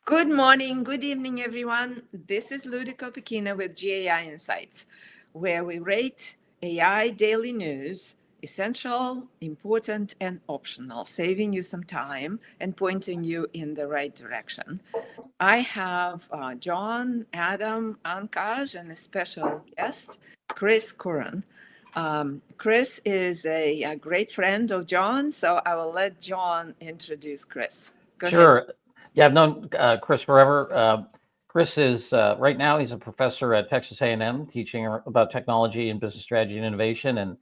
Good morning, good evening, everyone. This is Ludico Pekina with GAI Insights, where we rate AI daily news essential, important, and optional, saving you some time and pointing you in the right direction. I have John, Adam, Ankaj, and a special guest, Chris Curran. Chris is a great friend of John, so I will let John introduce Chris. Go ahead. Sure. Yeah, I've known Chris forever. Chris is right now he's a professor at Texas A&M teaching about technology and business strategy and innovation. And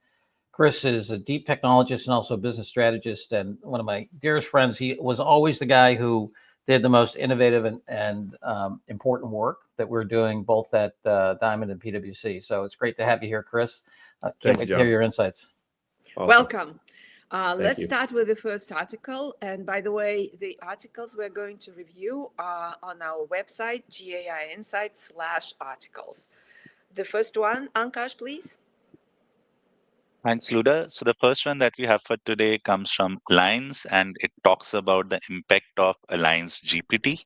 Chris is a deep technologist and also a business strategist and one of my dearest friends. He was always the guy who did the most innovative and important work that we're doing both at Diamond and PwC. So it's great to have you here, Chris. Can't wait to hear your insights. Awesome. Welcome. Thank Let's you. start with the first article. And by the way, the articles we're going to review are on our website, GAI Insights/articles. The first one, Ankash, please. Thanks, Luda. So the first one that we have for today comes from Alliance, and it talks about the impact of Alliance GPT.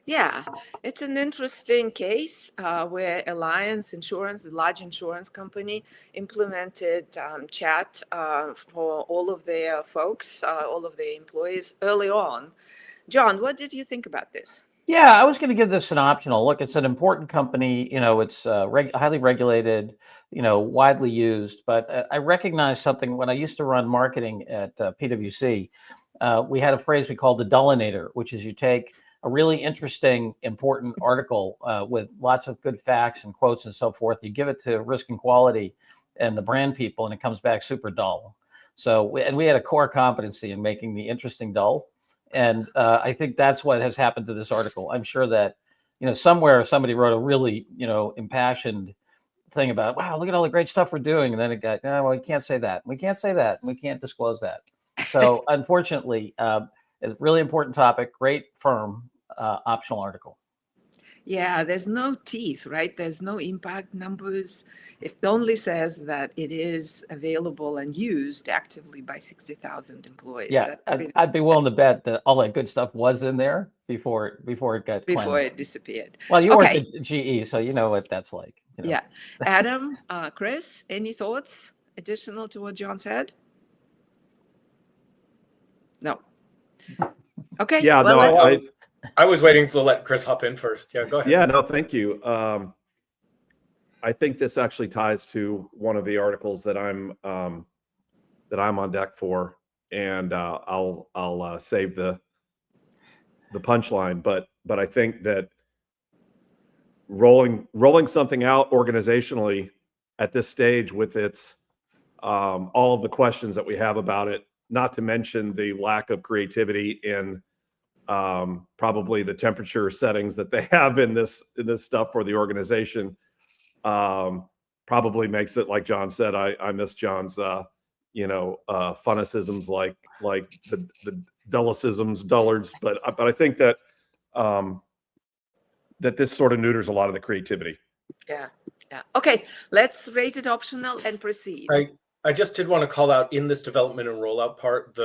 Yeah, it's an interesting case where Alliance Insurance, a large insurance company, implemented chat for all of their folks, all of their employees early on. John, what did you think about this? Yeah, I was going to give this an optional. Look, it's an important company. It's highly regulated, widely used. But I recognize something when I used to run marketing at PwC. We had a phrase we called the dullinator, which is you take a really interesting, important article with lots of good facts and quotes and so forth. You give it to risk and quality and the brand people, and it comes back super dull. So, we had a core competency in making the interesting dull. And I think that's what has happened to this article. I'm sure that, somewhere somebody wrote a really, impassioned thing about, wow, look at all the great stuff we're doing. And then it got, well, we can't say that. We can't say that. We can't disclose that. So unfortunately, it's a really important topic, great firm, optional article. Yeah, there's no teeth, right? There's no impact numbers. It only says that it is available and used actively by 60,000 employees. Yeah, I'd be willing to bet that all that good stuff was in there before it got before cleansed. It disappeared. Well, you worked at GE, so you know what that's like. Yeah. Adam, Chris, any thoughts additional to what John said? No. Okay. Yeah, well, no, I was waiting to let Chris hop in first. Yeah, go ahead. Yeah, no, thank you. I think this actually ties to one of the articles that I'm on deck for, and I'll save the punchline. But I think that rolling something out organizationally at this stage with its all of the questions that we have about it, not to mention the lack of creativity in probably the temperature settings that they have in this stuff for the organization, probably makes it, like John said, I miss John's funnicisms like the dullicisms, dullards, but I think that that this sort of neuters a lot of the creativity. Yeah. Okay, let's rate it optional and proceed. I just did want to call out in this development and rollout part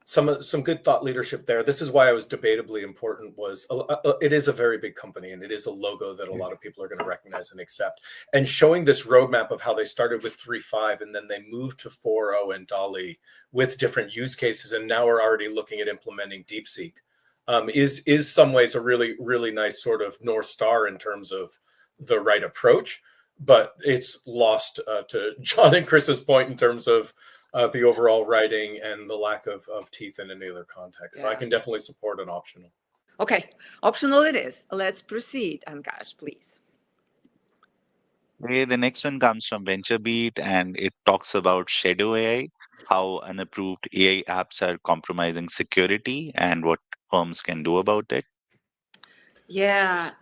some good thought leadership there. This is why I was debatably important. It is a very big company, and it is a logo that a lot of people are going to recognize and accept. And showing this roadmap of how they started with 3.5 and then they moved to 4.0 and DALL-E with different use cases, and now we're already looking at implementing DeepSeek, is some ways a really, really nice sort of North Star in terms of the right approach. But it's lost to John and Chris's point in terms of the overall writing and the lack of teeth in any other context. So I can definitely support an optional. Okay, optional it is. Let's proceed, Ankash, please. Okay, the next one comes from VentureBeat, and it talks about Shadow AI, how unapproved AI apps are compromising security and what firms can do about it. Yeah,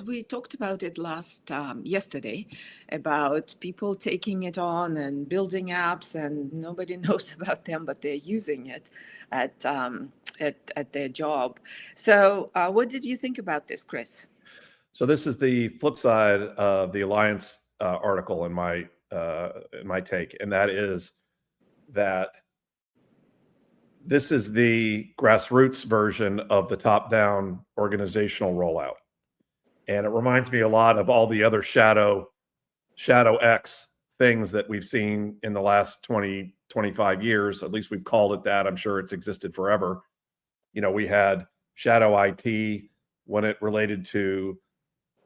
we talked about it yesterday, about people taking it on and building apps, and nobody knows about them, but they're using it at their job. So what did you think about this, Chris? So this is the flip side of the Alliance article in my take, and that is that this is the grassroots version of the top-down organizational rollout. And it reminds me a lot of all the other shadow X things that we've seen in the last 20, 25 years. At least we've called it that. I'm sure it's existed forever. You know, we had shadow IT when it related to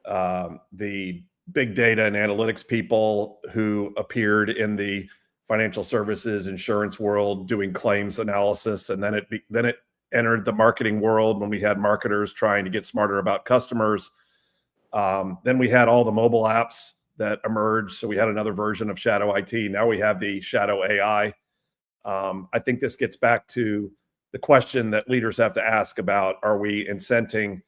the big data and analytics people who appeared in the financial services, insurance world doing claims analysis, and then it entered the marketing world when we had marketers trying to get smarter about customers. Then we had all the mobile apps that emerged, so we had another version of shadow IT. Now we have the shadow AI. I think this gets back to the question that leaders have to ask about: are we incenting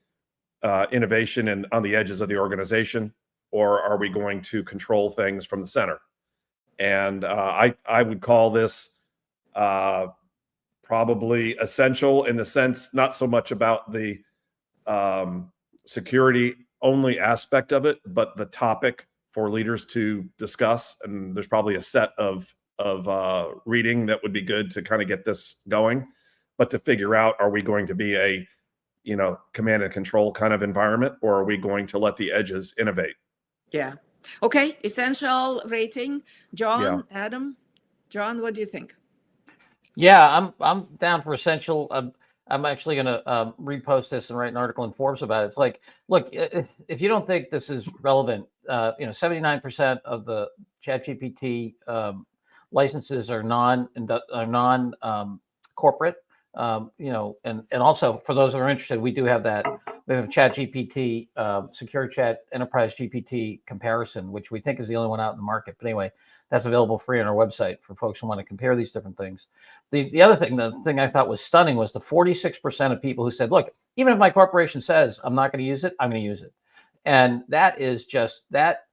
innovation on the edges of the organization, or are we going to control things from the center? And I would call this probably essential, in the sense, not so much about the security only aspect of it, but the topic for leaders to discuss. And there's probably a set of reading that would be good to kind of get this going, but to figure out, are we going to be a, you know, command and control kind of environment, or are we going to let the edges innovate? Yeah. Okay. Essential rating. John, Yeah. Adam, John, what do you think? Yeah, I'm down for essential. I'm actually going to repost this and write an article in Forbes about it. It's like, look, if you don't think this is relevant, 79% of the ChatGPT licenses are non-corporate. And also for those that are interested, we do have that. We have ChatGPT, Secure Chat Enterprise GPT comparison, which we think is the only one out in the market. But anyway, that's available free on our website for folks who want to compare these different things. The other thing, the thing I thought was stunning, was the 46% of people who said, look, even if my corporation says I'm not going to use it, I'm going to use it. And that is just, that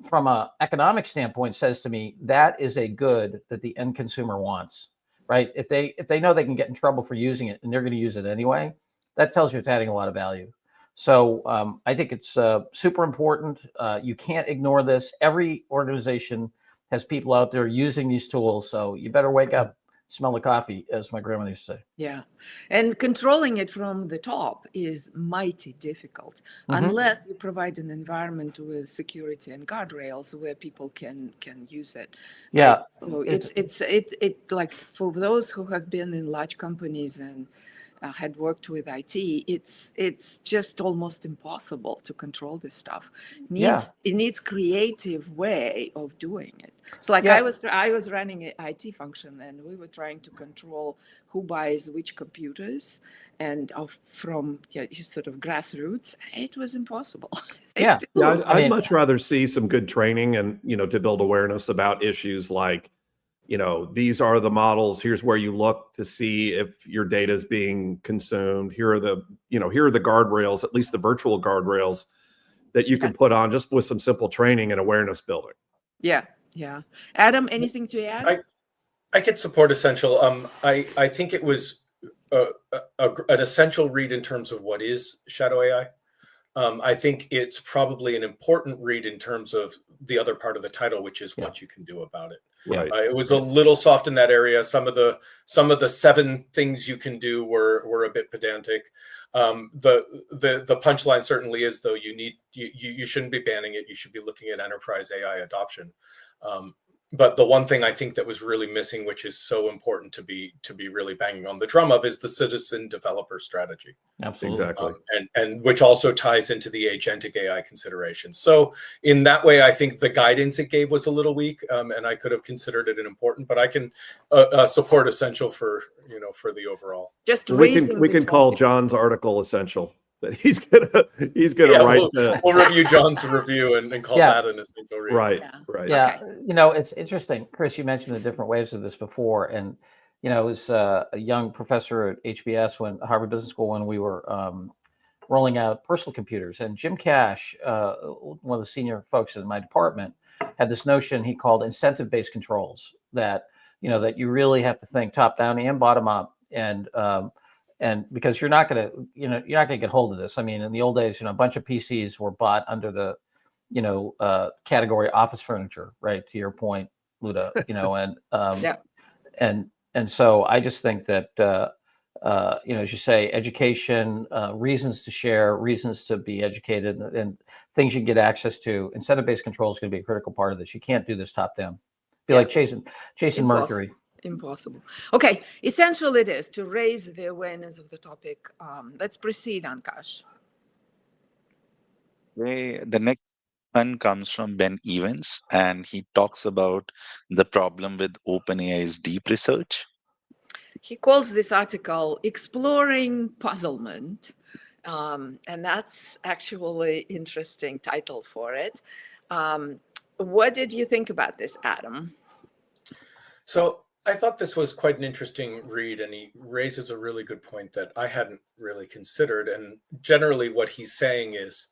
from an economic standpoint says to me, that is a good that the end consumer wants, right? If they know they can get in trouble for using it and they're going to use it anyway, that tells you it's adding a lot of value. So I think it's super important. You can't ignore this. Every organization has people out there using these tools. So you better wake up, smell the coffee, as my grandmother used to say. Yeah. And controlling it from the top is mighty difficult, unless you provide an environment with security and guardrails where people can use it. Yeah. Right? So it's like, for those who have been in large companies and had worked with IT, it's just almost impossible to control this stuff. It needs creative way of doing it. So like I was running an IT function, and we were trying to control who buys which computers, and from sort of grassroots. It was impossible. I'd much rather see some good training and, to build awareness about issues like, these are the models. Here's where you look to see if your data is being consumed. Here are the guardrails, at least the virtual guardrails that you can put on, just with some simple training and awareness building. Yeah. Adam, anything to add? I could support essential. I think it was an essential read in terms of what is shadow AI. I think it's probably an important read in terms of the other part of the title, which is what you can do about it. Right. It was a little soft in that area. Some of the 7 things you can do were a bit pedantic. The punchline certainly is, though, you shouldn't be banning it. You should be looking at enterprise AI adoption. But the one thing I think that was really missing, which is so important to be really banging on the drum of, is the citizen developer strategy. Absolutely. Exactly. And which also ties into the agentic AI considerations. So in that way, I think the guidance it gave was a little weak, and I could have considered it an important, but I can support essential for the overall. Just we can call John's article essential. That he's gonna write. We'll review John's review and call that an essential read. Right. Yeah. Okay. It's interesting, Chris, you mentioned the different waves of this before, and it was a young professor at HBS, Harvard Business School, when we were rolling out personal computers, and Jim Cash, one of the senior folks in my department, had this notion he called incentive-based controls, that that you really have to think top down and bottom up, and because you're not going to get hold of this. I mean, in the old days, a bunch of PCs were bought under the, category office furniture, right? To your point, Luda, and And so I just think that, as you say, education, reasons to share, reasons to be educated, and things you can get access to. Incentive-based control is going to be a critical part of this. You can't do this top down. Be like chasing Mercury. Impossible. Okay, essential it is to raise the awareness of the topic. Let's proceed, Ankash. The next one comes from Ben Evans, and he talks about the problem with OpenAI's deep research. He calls this article Exploring Puzzlement, and that's actually an interesting title for it. What did you think about this, Adam? So I thought this was quite an interesting read, and he raises a really good point that I hadn't really considered. And generally what he's saying is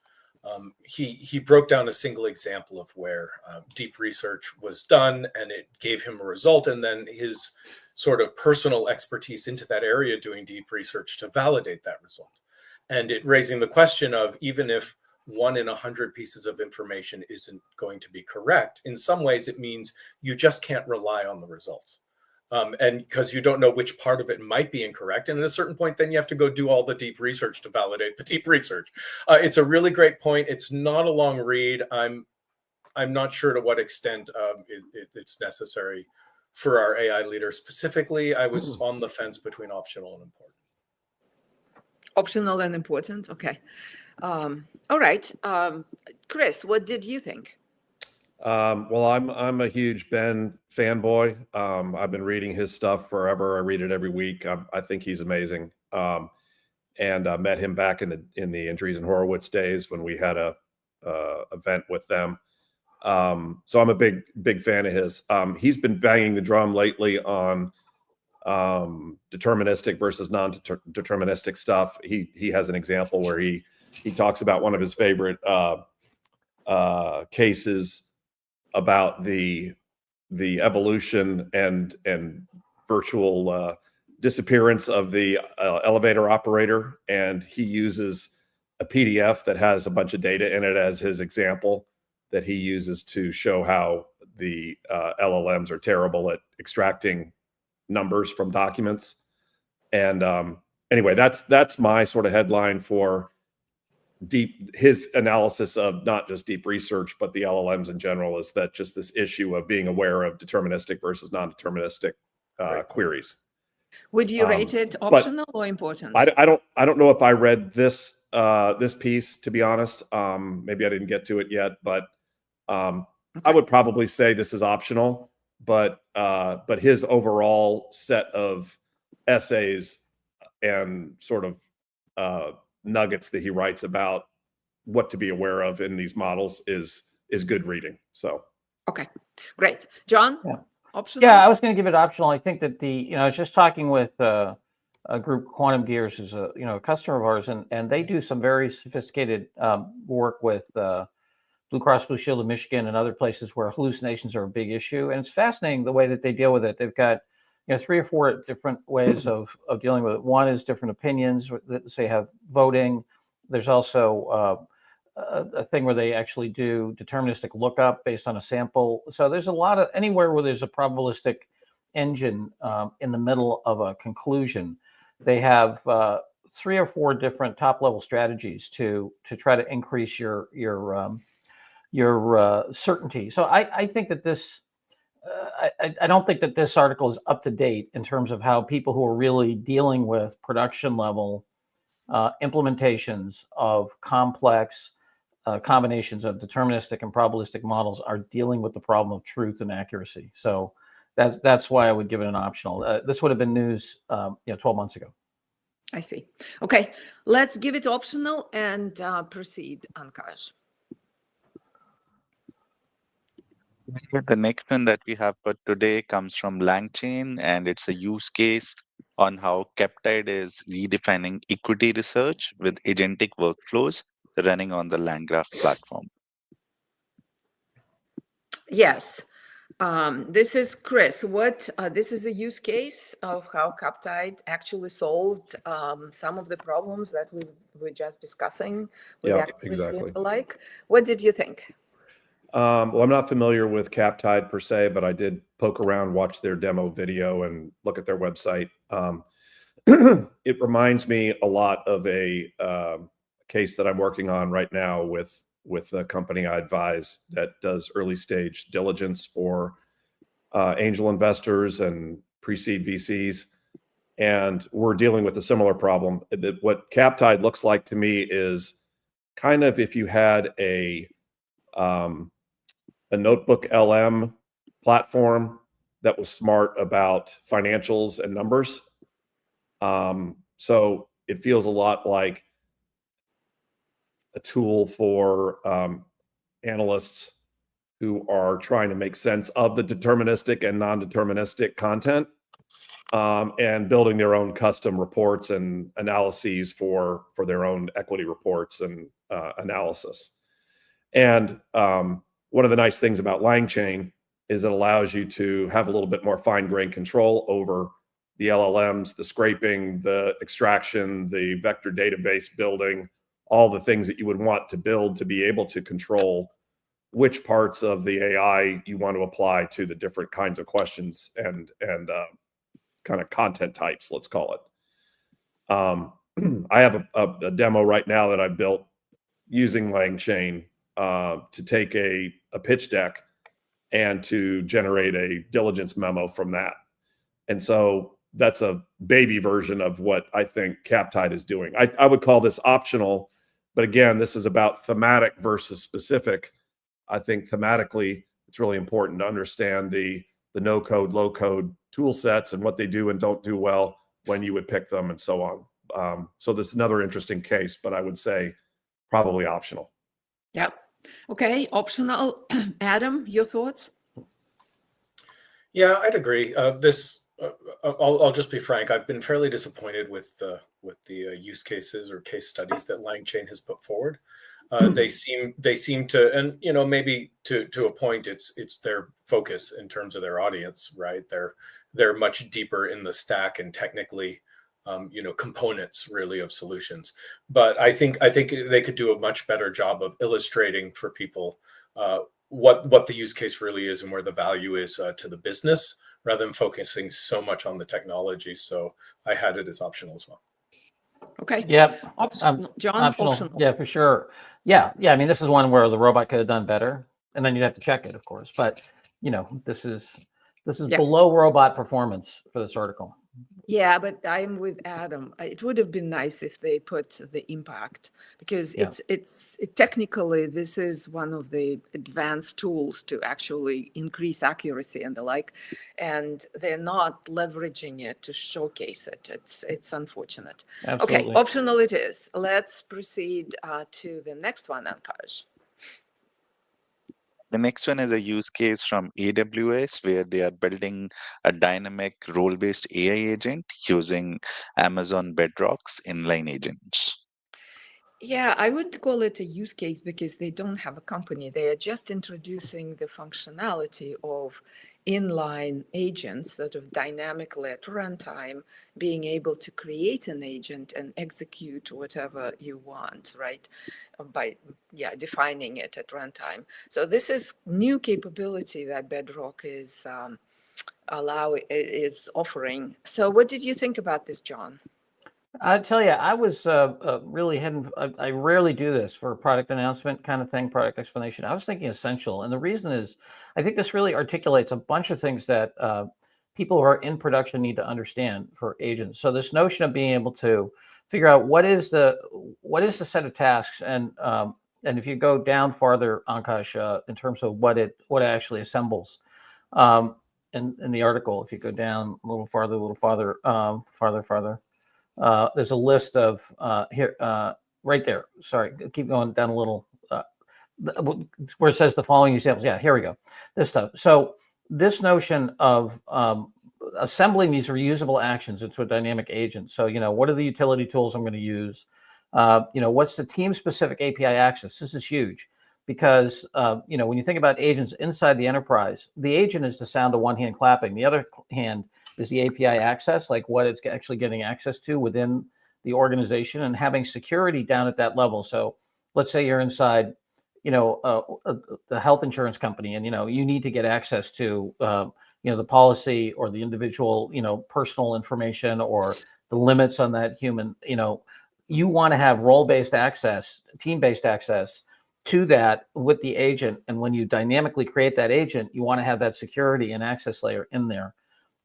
he broke down a single example of where deep research was done and it gave him a result, and then his sort of personal expertise into that area doing deep research to validate that result. And it raising the question of, even if 1 in 100 pieces of information isn't going to be correct, in some ways it means you just can't rely on the results. And because you don't know which part of it might be incorrect. And at a certain point, then you have to go do all the deep research to validate the deep research. It's a really great point. It's not a long read. I'm not sure to what extent it's necessary for our AI leaders specifically. I was on the fence between optional and important. Optional and important. Okay. All right. Chris, what did you think? Well, I'm a huge Ben fanboy. I've been reading his stuff forever. I read it every week. I think he's amazing. And I met him back in the Andreessen Horowitz days when we had a event with them. So I'm a big fan of his. He's been banging the drum lately on deterministic versus non-deterministic stuff. He has an example where he talks about one of his favorite cases about the evolution and virtual disappearance of the elevator operator, and he uses a PDF that has a bunch of data in it as his example that he uses to show how the LLMs are terrible at extracting numbers from documents. And anyway, that's my sort of headline for his analysis of not just deep research, but the LLMs in general, is that just this issue of being aware of deterministic versus non-deterministic queries. Would you rate it optional or important? I don't know if I read this piece, to be honest. Maybe I didn't get to it yet, but okay. I would probably say this is optional. But his overall set of essays and sort of nuggets that he writes about what to be aware of in these models is good reading. So okay, great. John? Yeah. Optional? Yeah, I was going to give it optional. I think that I was just talking with a group, Quantum Gears, who's a customer of ours, and they do some very sophisticated work with Blue Cross Blue Shield of Michigan and other places where hallucinations are a big issue. And it's fascinating the way that they deal with it. They've got 3 or 4 different ways of dealing with it. One is different opinions. They have voting. There's also a thing where they actually do deterministic lookup based on a sample. So there's a lot of, anywhere where there's a probabilistic engine in the middle of a conclusion, they have 3 or 4 different top level strategies to try to increase your certainty. So I think that this, I don't think that this article is up to date in terms of how people who are really dealing with production level implementations of complex combinations of deterministic and probabilistic models are dealing with the problem of truth and accuracy. So that's why I would give it an optional. This would have been news 12 months ago. I see. Okay, let's give it optional and proceed, Ankash. The next one that we have for today comes from LangChain, and it's a use case on how Peptide is redefining equity research with agentic workflows running on the LangGraph platform. Yes. This is Chris. This is a use case of how Peptide actually solved some of the problems that we were just discussing with accuracy and the like. What did you think? Well, I'm not familiar with Captide per se, but I did poke around, watch their demo video, and look at their website. It reminds me a lot of a case that I'm working on right now with a company I advise that does early stage diligence for angel investors and pre-seed VCs. And we're dealing with a similar problem. What Captide looks like to me is kind of if you had a notebook LM platform that was smart about financials and numbers. So it feels a lot like a tool for analysts who are trying to make sense of the deterministic and non-deterministic content, and building their own custom reports and analyses for their own equity reports and analysis. And one of the nice things about LangChain is it allows you to have a little bit more fine-grained control over the LLMs, the scraping, the extraction, the vector database building, all the things that you would want to build to be able to control which parts of the AI you want to apply to the different kinds of questions and kind of content types, let's call it. I have a demo right now that I built using LangChain to take a pitch deck and to generate a diligence memo from that. And so that's a baby version of what I think Captide is doing. I would call this optional, but again, this is about thematic versus specific. I think thematically, it's really important to understand the no code, low code tool sets and what they do and don't do well, when you would pick them, and so on. So this is another interesting case, but I would say probably optional. Yep. Okay, optional. Adam, your thoughts? Yeah, I'd agree. I'll just be frank. I've been fairly disappointed with the use cases or case studies that LangChain has put forward. They seem to, and maybe to a point, it's their focus in terms of their audience, right? They're much deeper in the stack and technically, components really of solutions. But I think they could do a much better job of illustrating for people what the use case really is and where the value is to the business, rather than focusing so much on the technology. So I had it as optional as well. Okay. Yep. John, optional. Yeah, for sure. Yeah. I mean, this is one where the robot could have done better, and then you'd have to check it, of course. But this is below robot performance for this article. Yeah, but I'm with Adam. It would have been nice if they put the impact, because it's technically, this is one of the advanced tools to actually increase accuracy and the like, and they're not leveraging it to showcase it. It's unfortunate. Absolutely. Okay, optional it is. Let's proceed to the next one, Ankash. The next one is a use case from AWS where they are building a dynamic role-based AI agent using Amazon Bedrock's inline agents. Yeah, I wouldn't call it a use case because they don't have a company. They are just introducing the functionality of inline agents, sort of dynamically at runtime, being able to create an agent and execute whatever you want, right? By defining it at runtime. So this is new capability that Bedrock is offering. So what did you think about this, John? I tell you, I was really heading. I rarely do this for a product announcement kind of thing, product explanation. I was thinking essential, and the reason is, I think this really articulates a bunch of things that people who are in production need to understand for agents. So this notion of being able to figure out what is the set of tasks, and if you go down farther, Ankash, in terms of what it actually assembles, in the article, if you go down a little farther, farther. There's a list of here, right there. Sorry, keep going down a little, where it says the following examples. Yeah, here we go. This stuff. So this notion of assembling these reusable actions into a dynamic agent. So what are the utility tools I'm going to use? What's the team-specific API access? This is huge because when you think about agents inside the enterprise, the agent is the sound of one hand clapping. The other hand is the API access, like what it's actually getting access to within the organization, and having security down at that level. So let's say you're inside, the health insurance company, and you need to get access to the policy or the individual personal information or the limits on that human. You want to have role-based access, team-based access to that with the agent, and when you dynamically create that agent, you want to have that security and access layer in there.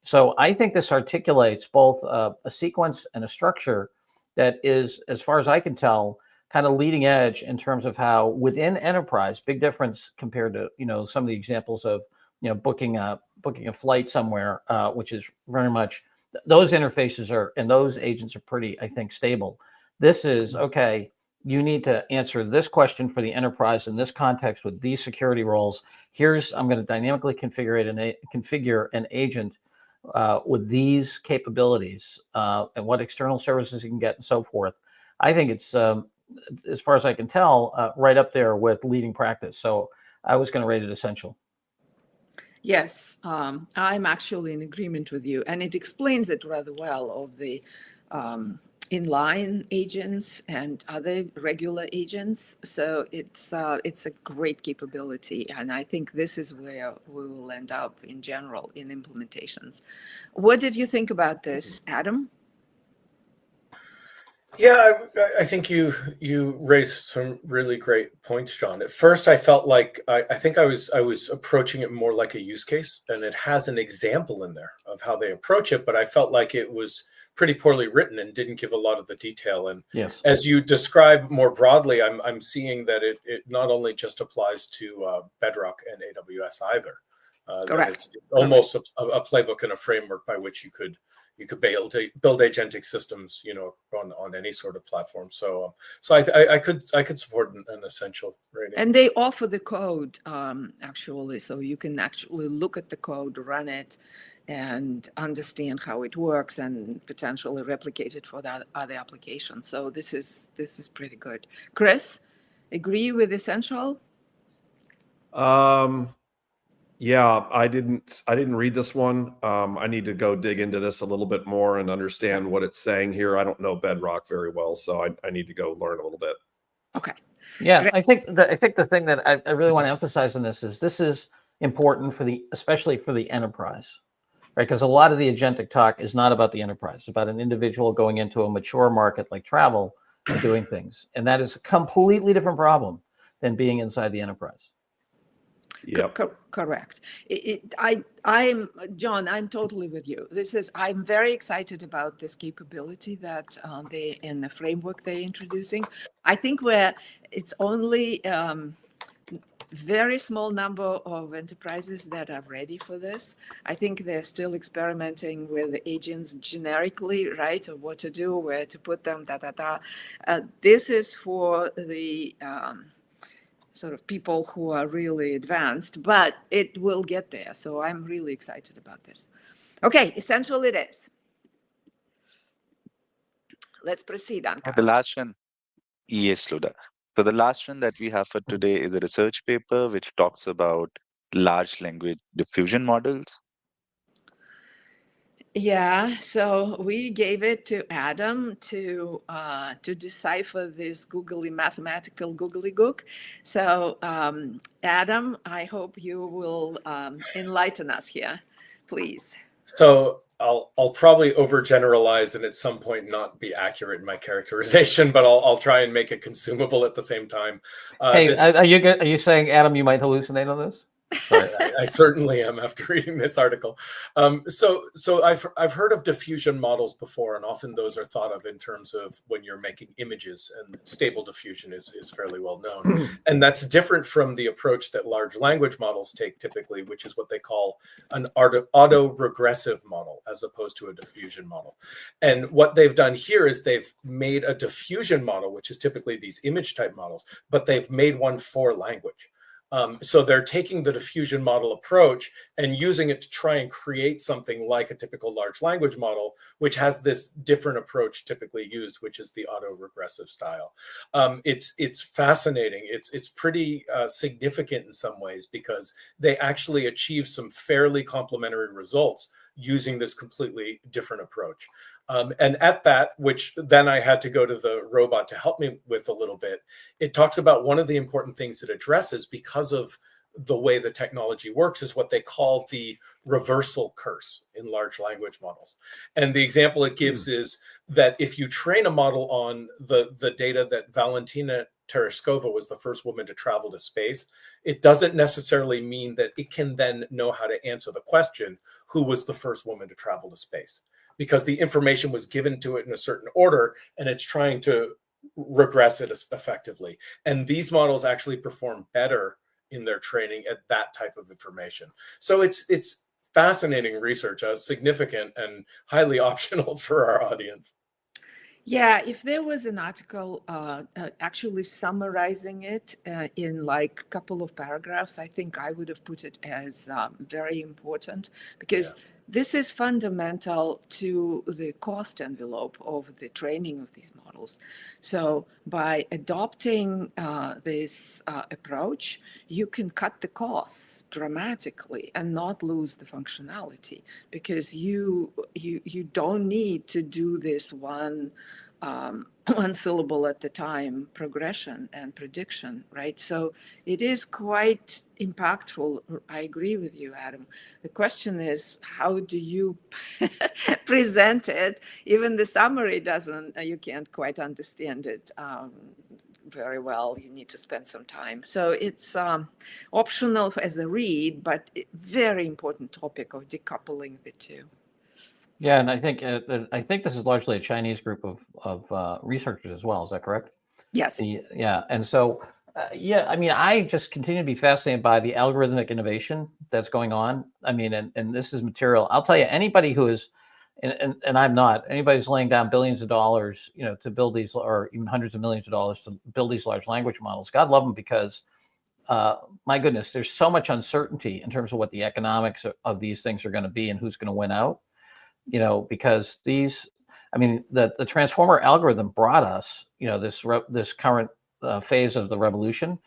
So I think this articulates both a sequence and a structure that is, as far as I can tell, kind of leading edge in terms of how within enterprise, big difference compared to some of the examples of booking a flight somewhere, which is very much those interfaces and those agents are pretty, I think, stable. This is okay. You need to answer this question for the enterprise in this context with these security roles. I'm going to dynamically configure an agent with these capabilities and what external services you can get and so forth. I think it's, as far as I can tell, right up there with leading practice. So I was going to rate it essential. Yes, I'm actually in agreement with you, and it explains it rather well of the inline agents and other regular agents. So it's a great capability, and I think this is where we will end up in general in implementations. What did you think about this, Adam? Yeah, I think you raised some really great points, John. At first, I felt like I think I was approaching it more like a use case, and it has an example in there of how they approach it. But I felt like it was pretty poorly written and didn't give a lot of the detail. And yes, as you describe more broadly, I'm seeing that it not only just applies to Bedrock and AWS either. Correct. It's almost a playbook and a framework by which you could build agentic systems, on any sort of platform. So I could support an essential rating. And they offer the code actually, so you can actually look at the code, run it, and understand how it works, and potentially replicate it for the other applications. So this is pretty good. Chris, agree with essential? Yeah, I didn't read this one. I need to go dig into this a little bit more and understand what it's saying here. I don't know Bedrock very well, so I need to go learn a little bit. Okay. Yeah, Great. I think the thing that I really want to emphasize in this is important especially for the enterprise, right? Because a lot of the agentic talk is not about the enterprise. It's about an individual going into a mature market like travel and doing things. And that is a completely different problem than being inside the enterprise. Yep. Correct. I'm John. I'm totally with you. I'm very excited about this capability that they in the framework they're introducing. I think it's only very small number of enterprises that are ready for this. I think they're still experimenting with agents generically, right? Of what to do, where to put them, This is for the sort of people who are really advanced, but it will get there. So I'm really excited about this. Okay, essential it is. Let's proceed, Anka. The last one, yes, Luda. So the last one that we have for today is a research paper which talks about large language diffusion models. Yeah, so we gave it to Adam to decipher this mathematical gook. So Adam, I hope you will enlighten us here, please. So I'll probably overgeneralize and at some point not be accurate in my characterization, but I'll try and make it consumable at the same time. Hey, are you saying, Adam, you might hallucinate on this? Sorry, I certainly am after reading this article. So I've heard of diffusion models before, and often those are thought of in terms of when you're making images, and stable diffusion is fairly well known. And that's different from the approach that large language models take typically, which is what they call an auto-regressive model, as opposed to a diffusion model. And what they've done here is they've made a diffusion model, which is typically these image type models, but they've made one for language. So they're taking the diffusion model approach and using it to try and create something like a typical large language model, which has this different approach typically used, which is the auto-regressive style. It's fascinating. It's pretty significant in some ways because they actually achieve some fairly complementary results using this completely different approach. And at that, which then I had to go to the robot to help me with a little bit, it talks about one of the important things it addresses because of the way the technology works is what they call the reversal curse in large language models. And the example it gives is that if you train a model on the data that Valentina Tereshkova was the first woman to travel to space, it doesn't necessarily mean that it can then know how to answer the question, who was the first woman to travel to space? Because the information was given to it in a certain order, and it's trying to regress it effectively. And these models actually perform better in their training at that type of information. So it's fascinating research, significant and highly optional for our audience. Yeah, if there was an article actually summarizing it in like a couple of paragraphs, I think I would have put it as very important, because this is fundamental to the cost envelope of the training of these models. So by adopting this approach, you can cut the costs dramatically and not lose the functionality, because you don't need to do this one syllable at the time progression and prediction, right? So it is quite impactful. I agree with you, Adam. The question is, how do you present it? Even the summary doesn't, you can't quite understand it very well. You need to spend some time. So it's optional as a read, but very important topic of decoupling the two. Yeah, and I think this is largely a Chinese group of researchers as well. Is that correct? Yes. Yeah, and so yeah, I mean, I just continue to be fascinated by the algorithmic innovation that's going on. I mean, and this is material. I'll tell you, anybody who is, and I'm not, anybody who's laying down billions of dollars, to build these, or even hundreds of millions of dollars to build these large language models, God love them, because my goodness, there's so much uncertainty in terms of what the economics of these things are going to be and who's going to win out. Because these, I mean, the transformer algorithm brought us, this current phase of the revolution,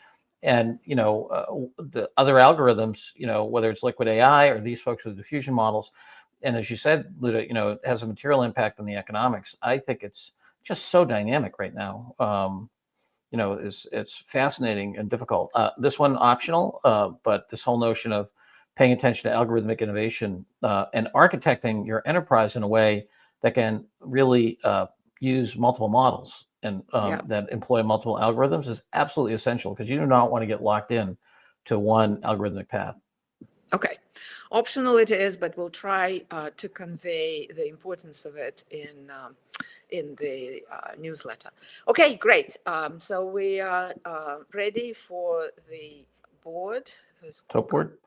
and the other algorithms, whether it's liquid AI or these folks with diffusion models, and as you said, Luda, it has a material impact on the economics. I think it's just so dynamic right now. It's fascinating and difficult. This one optional, but this whole notion of paying attention to algorithmic innovation and architecting your enterprise in a way that can really use multiple models and that employ multiple algorithms is absolutely essential, because you do not want to get locked in to one algorithmic path. Okay, optional it is, but we'll try to convey the importance of it in the newsletter. Okay, great. So we are ready for the board. Top board.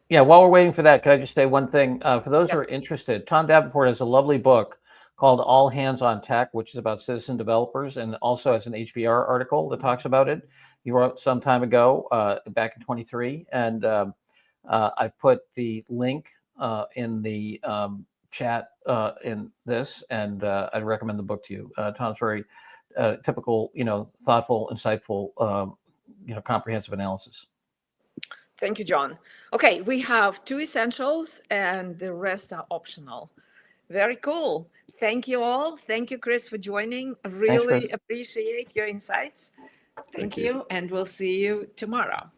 Yeah, while we're waiting for that, can I just say one thing? For those who are interested, Tom Davenport has a lovely book called All Hands on Tech, which is about citizen developers, and also has an HBR article that talks about it. He wrote some time ago, back in 23, and I put the link in the chat in this, and I'd recommend the book to you. Tom's very typical, thoughtful, insightful, comprehensive analysis. Thank you, John. Okay, we have 2 essentials and the rest are optional. Very cool. Thank you all. Thank you, Chris, for joining. Really appreciate your insights. Thank you. And we'll see you tomorrow.